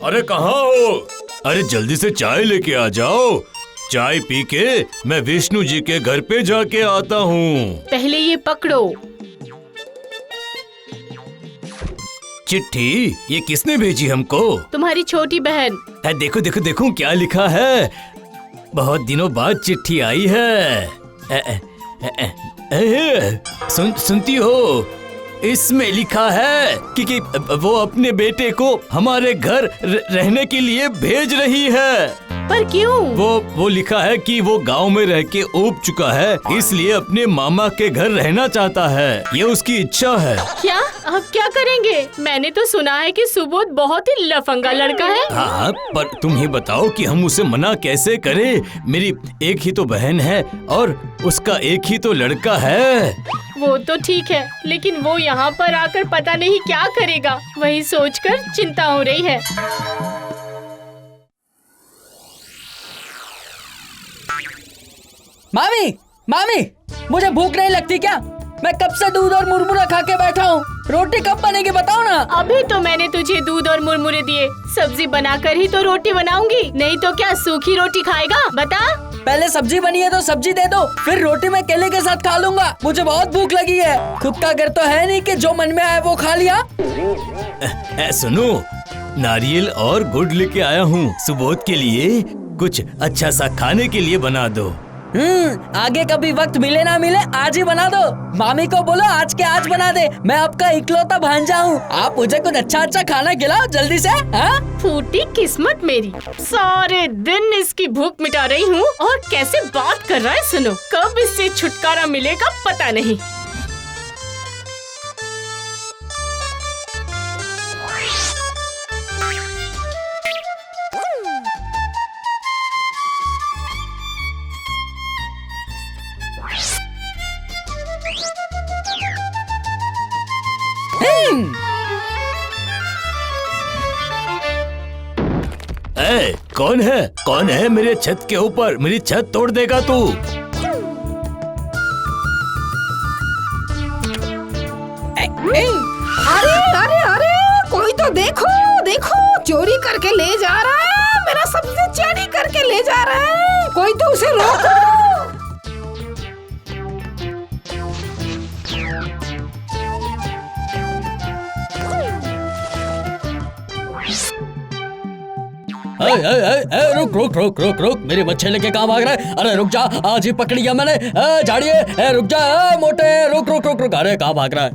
अरे कहाँ हो? अरे जल्दी से चाय लेके आ जाओ। चाय पी के मैं विष्णु जी के घर पे जाके आता हूँ। पहले ये पकड़ो। चिट्ठी ये किसने भेजी हमको? तुम्हारी छोटी बहन। देखो देखो देखो क्या लिखा है। बहुत दिनों बाद चिट्ठी आई है। सुनती हो? इसमें लिखा है कि वो अपने बेटे को हमारे घर रहने के लिए भेज रही है। पर क्यों? वो लिखा है कि वो गांव में रह के ऊब चुका है, इसलिए अपने मामा के घर रहना चाहता है। ये उसकी इच्छा है। क्या? अब क्या करेंगे? मैंने तो सुना है कि सुबोध बहुत ही लफंगा लड़का है। हाँ, पर तुम ही बताओ कि हम उसे मना कैसे करें? मेरी एक ही तो बहन है और उसका एक ही तो लड़का है। वो तो ठीक है, लेकिन वो यहाँ पर आकर पता नहीं क्या करेगा, वही सोचकर चिंता हो रही है। मामी, मामी, मुझे भूख नहीं लगती क्या? मैं कब से दूध और मुरमुरा खा के बैठा हूँ। रोटी कब बनेगी बताओ ना। अभी तो मैंने तुझे दूध और मुरमुरे दिए, सब्जी बनाकर ही तो रोटी बनाऊंगी, नहीं तो क्या सूखी रोटी खाएगा? बता। पहले सब्जी बनी है तो सब्जी दे दो, फिर रोटी मैं केले के साथ खा लूंगा। मुझे बहुत भूख लगी है। खुद का घर तो है नहीं कि जो मन में आया वो खा लिया। सुनो, नारियल और गुड़ लेके आया हूँ। सुबोध के लिए कुछ अच्छा सा खाने के लिए बना दो। आगे कभी वक्त मिले ना मिले आज ही बना दो। मामी को बोलो आज के आज बना दे। मैं आपका इकलौता भांजा हूँ। आप मुझे कुछ अच्छा अच्छा खाना खिलाओ जल्दी से। हाँ? फूटी किस्मत मेरी, सारे दिन इसकी भूख मिटा रही हूँ और कैसे बात कर रहा है सुनो। कब इससे छुटकारा मिलेगा पता नहीं। कौन है? कौन है मेरे छत के ऊपर? मेरी छत तोड़ देगा तू। अरे अरे अरे, कोई तो देखो देखो, चोरी करके ले जा रहा है। मेरा सब्जी चोरी करके ले जा रहा है। कोई तो उसे रोको। रुक रुक रुक रुक रुक, मेरे बच्चे लेके कहाँ भाग रहा है? अरे रुक जा, आज ही पकड़ लिया मैंने। झाड़िए, रुक जा मोटे, रुक रुक रुक रुक। अरे कहाँ भाग रहा है?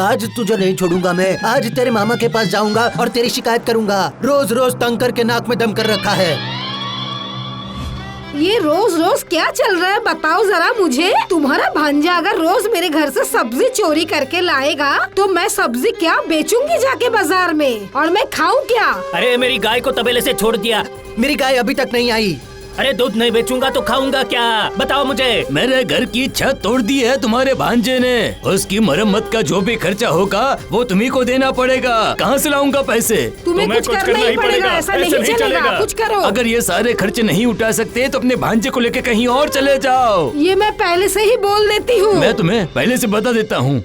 आज तुझे नहीं छोड़ूंगा मैं। आज तेरे मामा के पास जाऊंगा और तेरी शिकायत करूंगा। रोज रोज तंग करके नाक में दम कर रखा है। ये रोज रोज क्या चल रहा है बताओ जरा मुझे। तुम्हारा भांजा अगर रोज मेरे घर से सब्जी चोरी करके लाएगा तो मैं सब्जी क्या बेचूंगी जाके बाजार में, और मैं खाऊं क्या? अरे मेरी गाय को तबेले से छोड़ दिया। मेरी गाय अभी तक नहीं आई। अरे दूध नहीं बेचूंगा तो खाऊंगा क्या? बताओ मुझे। मेरे घर की छत तोड़ दी है तुम्हारे भांजे ने। उसकी मरम्मत का जो भी खर्चा होगा वो तुम्ही को देना पड़ेगा। कहाँ से लाऊंगा पैसे? तुम्हें कुछ करना ही पड़ेगा। ऐसा नहीं चलेगा, कुछ करो। अगर ये सारे खर्चे नहीं उठा सकते तो अपने भांजे को लेके कहीं और चले जाओ। ये मैं पहले से ही बोल देती हूँ। मैं तुम्हें पहले से बता देता हूँ।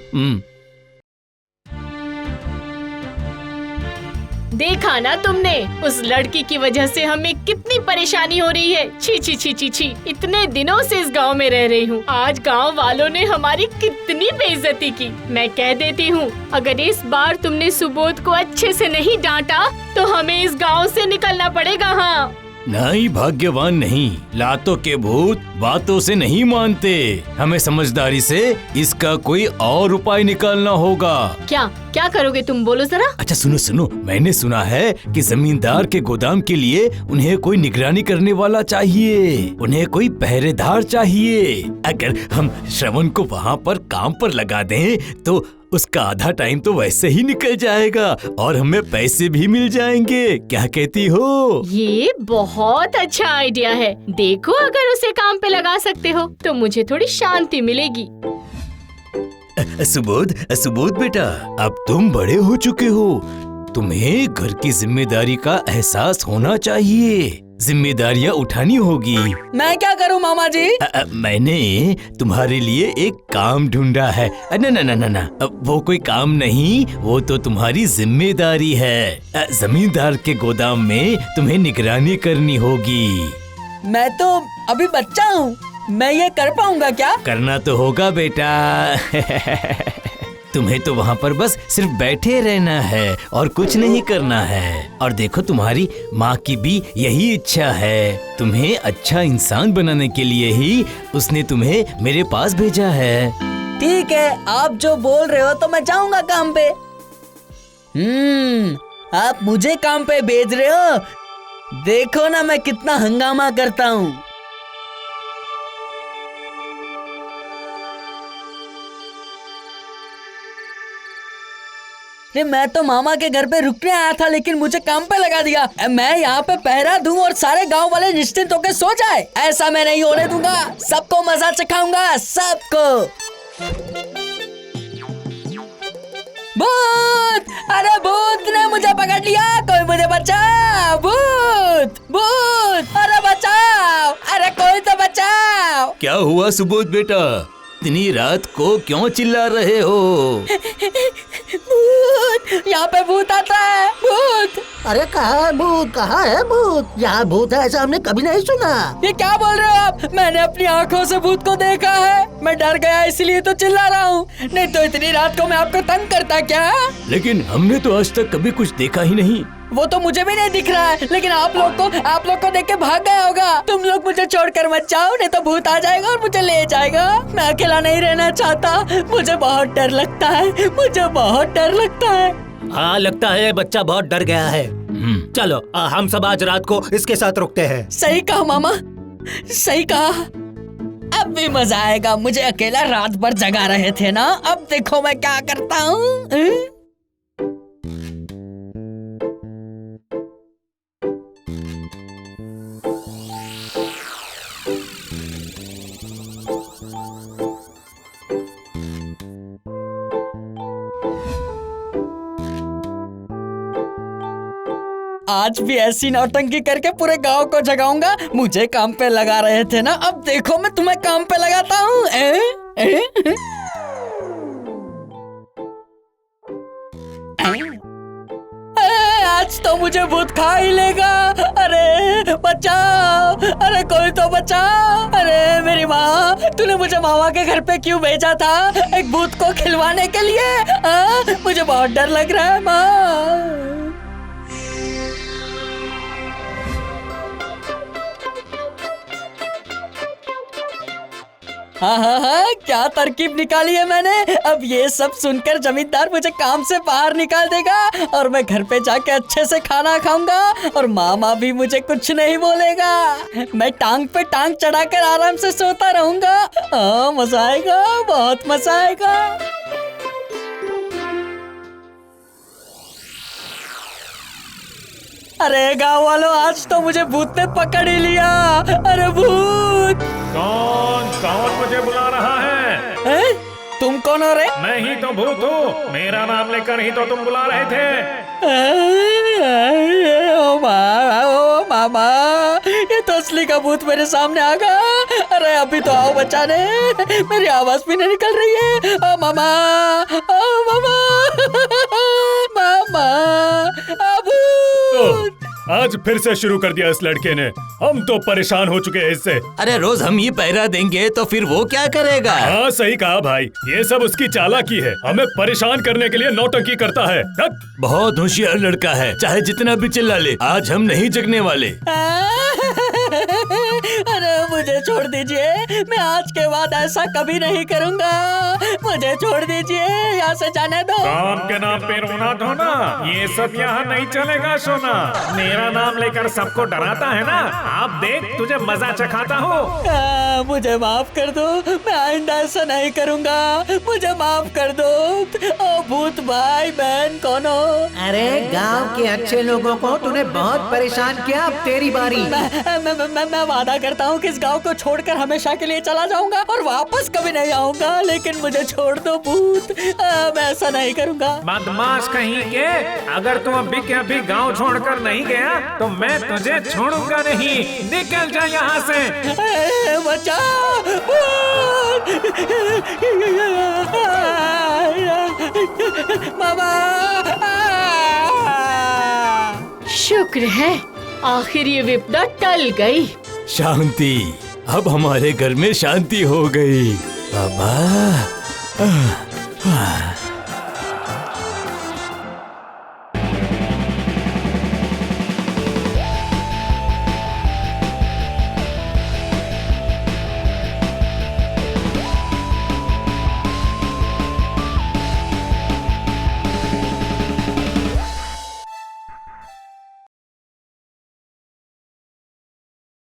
देखा ना तुमने, उस लड़की की वजह से हमें कितनी परेशानी हो रही है। छी छी छी छी छी, इतने दिनों से इस गांव में रह रही हूँ, आज गांव वालों ने हमारी कितनी बेइज्जती की। मैं कह देती हूँ, अगर इस बार तुमने सुबोध को अच्छे से नहीं डांटा तो हमें इस गांव से निकलना पड़ेगा। हाँ, नहीं भाग्यवान नहीं, लातों के भूत बातों से नहीं मानते। हमें समझदारी से इसका कोई और उपाय निकालना होगा। क्या क्या करोगे तुम, बोलो जरा। अच्छा सुनो सुनो, मैंने सुना है कि जमींदार के गोदाम के लिए उन्हें कोई निगरानी करने वाला चाहिए, उन्हें कोई पहरेदार चाहिए। अगर हम श्रवण को वहाँ पर काम पर लगा दें तो उसका आधा टाइम तो वैसे ही निकल जाएगा और हमें पैसे भी मिल जाएंगे। क्या कहती हो? ये बहुत अच्छा आइडिया है। देखो अगर उसे काम पे लगा सकते हो तो मुझे थोड़ी शांति मिलेगी। सुबोध, सुबोध बेटा, अब तुम बड़े हो चुके हो, तुम्हें घर की जिम्मेदारी का एहसास होना चाहिए। जिम्मेदारियाँ उठानी होगी। मैं क्या करूं मामा जी? मैंने तुम्हारे लिए एक काम ढूंढा है। ना, वो कोई काम नहीं, वो तो तुम्हारी जिम्मेदारी है। जमींदार के गोदाम में तुम्हें निगरानी करनी होगी। मैं तो अभी बच्चा हूँ, मैं ये कर पाऊंगा क्या? करना तो होगा बेटा। तुम्हें तो वहाँ पर बस सिर्फ बैठे रहना है और कुछ नहीं करना है। और देखो तुम्हारी माँ की भी यही इच्छा है। तुम्हें अच्छा इंसान बनाने के लिए ही उसने तुम्हें मेरे पास भेजा है। ठीक है, आप जो बोल रहे हो तो मैं जाऊंगा काम पे। आप मुझे काम पे भेज रहे हो? देखो ना मैं कितना हंगामा करता हूँ। मैं तो मामा के घर पे रुकने आया था, लेकिन मुझे काम पे लगा दिया। मैं यहाँ पे पहरा दूं और सारे गांव वाले निश्चिंत होकर सो जाए, ऐसा मैं नहीं होने दूंगा। सबको मजा चखाऊंगा, सबको। भूत! अरे भूत ने मुझे पकड़ लिया, कोई मुझे बचाओ! भूत! भूत! अरे बचाओ! अरे कोई तो बचाओ! क्या हुआ सुबोध बेटा, इतनी रात को क्यों चिल्ला रहे हो? भूत! यहाँ पे भूत आता है, भूत! अरे कहाँ है भूत, कहाँ है भूत? यहाँ भूत है ऐसा हमने कभी नहीं सुना। ये क्या बोल रहे हो आप? मैंने अपनी आंखों से भूत को देखा है। मैं डर गया इसलिए तो चिल्ला रहा हूँ, नहीं तो इतनी रात को मैं आपको तंग करता क्या? लेकिन हमने तो आज तक कभी कुछ देखा ही नहीं। वो तो मुझे भी नहीं दिख रहा है, लेकिन आप लोग को देख के भाग गया होगा। तुम लोग मुझे छोड़कर मत जाओ, नहीं तो भूत आ जाएगा और मुझे ले जाएगा। मैं अकेला नहीं रहना चाहता, मुझे बहुत डर लगता है, मुझे बहुत डर लगता है। हाँ, लगता है बच्चा बहुत डर गया है। चलो हम सब आज रात को इसके साथ रुकते हैं। सही कहा मामा, सही कहा। अब भी मजा आएगा। मुझे अकेला रात भर जगा रहे थे ना, अब देखो मैं क्या करता हूँ। आज भी ऐसी नौटंकी करके पूरे गांव को जगाऊंगा। मुझे काम पे लगा रहे थे ना, अब देखो मैं तुम्हें काम पे लगाता हूँ। आज तो मुझे भूत खा ही लेगा। अरे बचाओ, अरे कोई तो बचाओ। अरे मेरी माँ, तूने मुझे मामा के घर पे क्यों भेजा था? एक भूत को खिलवाने के लिए? मुझे बहुत डर लग रहा है माँ। हाँ, क्या तरकीब निकाली है मैंने। अब ये सब सुनकर जमींदार मुझे काम से बाहर निकाल देगा और मैं घर पे जाके अच्छे से खाना खाऊंगा और मामा भी मुझे कुछ नहीं बोलेगा। मैं टांग पे टांग चढ़ाकर आराम से सोता रहूंगा। मजा आएगा, बहुत मजा आएगा। अरे गाँव वालों, आज तो मुझे भूत ने पकड़ ही लिया। अरे भूत! कौन मुझे बुला रहा है? तुम कौन हो रे? मैं ही तो भूत हूँ। मेरा नाम लेकर ही तो तुम बुला रहे थे। ओ मामा, ये तो असली का भूत मेरे सामने आ गया। अरे अभी तो आओ बचाने, मेरी आवाज भी नहीं निकल रही है। ओ मामा, ओ मामा, मामा, भूत! आज फिर से शुरू कर दिया इस लड़के ने। हम तो परेशान हो चुके हैं इससे। अरे रोज हम ये पहरा देंगे तो फिर वो क्या करेगा? हाँ सही कहा भाई, ये सब उसकी चालाकी है। हमें परेशान करने के लिए नौटंकी करता है। बहुत होशियार लड़का है, चाहे जितना भी चिल्ला ले, आज हम नहीं जगने वाले। अरे मुझे छोड़ दीजिए, मैं आज के बाद ऐसा कभी नहीं करूँगा। मुझे छोड़ दीजिए, यहाँ से जाने दो। काम के नाम पे रोना धोना, ये सब यहाँ नहीं चलेगा सोना। मेरा नाम लेकर सबको डराता है ना, आप देख तुझे मजा चखाता हूँ। मुझे माफ कर दो, मैं आइंदा ऐसा नहीं करूँगा। मुझे माफ कर दो। ओ भूत भाई बहन कौन हो? अरे गांव के अच्छे लोगों को तूने बहुत परेशान किया, अब तेरी बारी। मैं वादा करता हूँ कि इस गांव को छोड़कर हमेशा के लिए लिए चला जाऊंगा और वापस कभी नहीं आऊंगा, लेकिन मुझे छोड़ दो भूत। मैं ऐसा नहीं करूंगा। बदमाश कहीं के, अगर तू अभी के अभी गांव छोड़कर नहीं गया तो मैं तुझे छोड़ूंगा नहीं। निकल जा यहाँ से। बचाओ। मामा। शुक्र है आखिर ये विपदा टल गई। शांति, अब हमारे घर में शांति हो गई। बाबा